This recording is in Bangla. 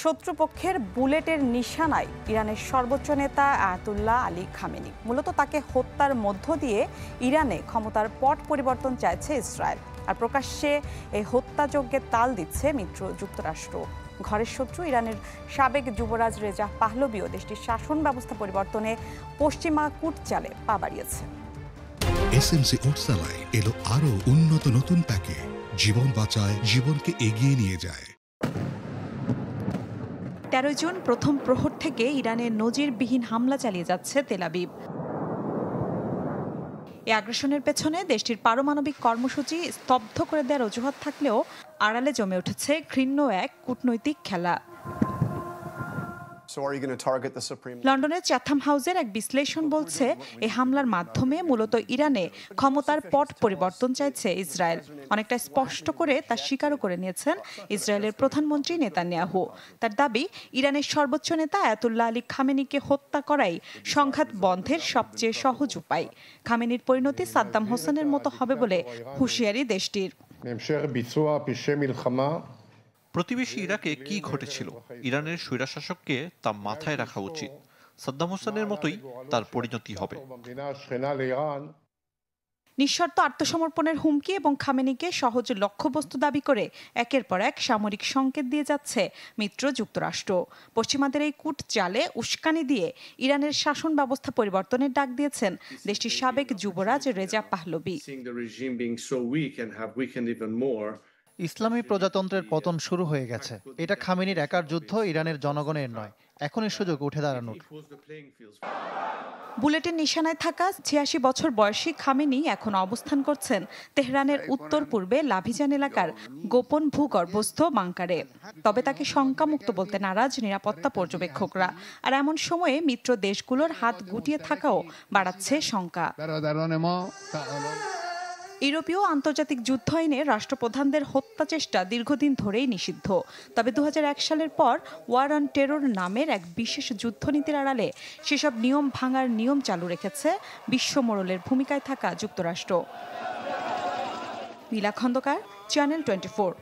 শত্রুপক্ষের বুলেটের নিশানায় ইরানের সর্বোচ্চ নেতা আয়াতুল্লাহ আলী খামেনি। মূলত তাকে হত্যার মধ্য দিয়ে ইরানে ক্ষমতার পট পরিবর্তন চাইছে ইসরায়েল। আর প্রকাশ্যে এই হত্যাযজ্ঞে তাল দিচ্ছে মিত্র যুক্তরাষ্ট্র। ঘরের শত্রু ইরানের সাবেক যুবরাজ রেজা পাহলভিও দেশটির শাসন ব্যবস্থা পরিবর্তনে পশ্চিমা কূটচালে পা বাড়িয়েছে। এসএমসি ওটসালাই এলো আরো উন্নত নতুন প্যাকে, জীবন বাঁচায়, জীবনকে এগিয়ে নিয়ে যায়। 13 জুন প্রথম প্রহর থেকে ইরানে নজিরবিহীন হামলা চালিয়ে যাচ্ছে তেল আবিব। এই আগ্রাসনের পেছনে দেশটির পারমাণবিক কর্মসূচি স্তব্ধ করে দেওয়ার অজুহাত থাকলেও আড়ালে জমে উঠেছে ঘৃণ্য এক কূটনৈতিক খেলা। লন্ডনের চ্যাথাম হাউসের এক বিশ্লেষণ বলছে, এই হামলার মাধ্যমে মূলত ইরানে ক্ষমতার পট পরিবর্তন চাইছে ইসরায়েল। অনেকটা স্পষ্ট করে তা স্বীকারও করে নিয়েছেন ইসরায়েলের প্রধানমন্ত্রী নেতানিয়াহু। তার দাবি, ইরানের সর্বোচ্চ নেতা আয়াতুল্লাহ আলী খামেনিকে হত্যা করাই সংঘাত বন্ধের সবচেয়ে সহজ উপায়। খামেনির পরিণতি সাদ্দাম হোসেনের মতো হবে বলে হুঁশিয়ারি দেশটির। প্রতিবেশী ইরাকে কি ঘটেছিল, ইরানের স্বৈরশাসককে তা মাথায় রাখা উচিত। সাদ্দাম হোসেনের মতোই তার পরিণতি হবে। নিঃশর্ত আত্মসমর্পণের হুমকি এবং খামেনিকে সহজ লক্ষ্যবস্তু দাবি করে একের পর এক সামরিক সংকেত দিয়ে যাচ্ছে মিত্র যুক্তরাষ্ট্র। পশ্চিমাদের এই কূট চালে উস্কানি দিয়ে ইরানের শাসন ব্যবস্থা পরিবর্তনের ডাক দিয়েছেন দেশটির সাবেক যুবরাজ রেজা পাহলভি। ইসলামী প্রজাতন্ত্রের পতন শুরু হয়ে গেছে। এটা খামেনির একার যুদ্ধ, ইরানের জনগণের নয়। এখনই সুযোগ উঠে দাঁড়ানোর। বুলেটের নিশানায় থাকা 86 বছর বয়সী খামেনি এখন অবস্থান করছেন তেহরানের উত্তর পূর্বে লাভিজান এলাকার গোপন ভূগর্ভস্থ বাংকারে। তবে তাকে শঙ্কামুক্ত বলতে নারাজ নিরাপত্তা পর্যবেক্ষকরা। আর এমন সময়ে মিত্র দেশগুলোর হাত গুটিয়ে থাকাও বাড়াচ্ছে শঙ্কা। ইউরোপীয় আন্তর্জাতিক যুদ্ধ আইনে রাষ্ট্রপ্রধানদের হত্যা চেষ্টা দীর্ঘদিন ধরেই নিষিদ্ধ। তবে 2001 সালের পর ওয়ার অন টেরর নামের এক বিশেষ যুদ্ধনীতির আড়ালে সেসব নিয়ম ভাঙার নিয়ম চালু রেখেছে বিশ্ব মোড়লের ভূমিকায় থাকা যুক্তরাষ্ট্র। নীলা খন্দকার, চ্যানেল 24।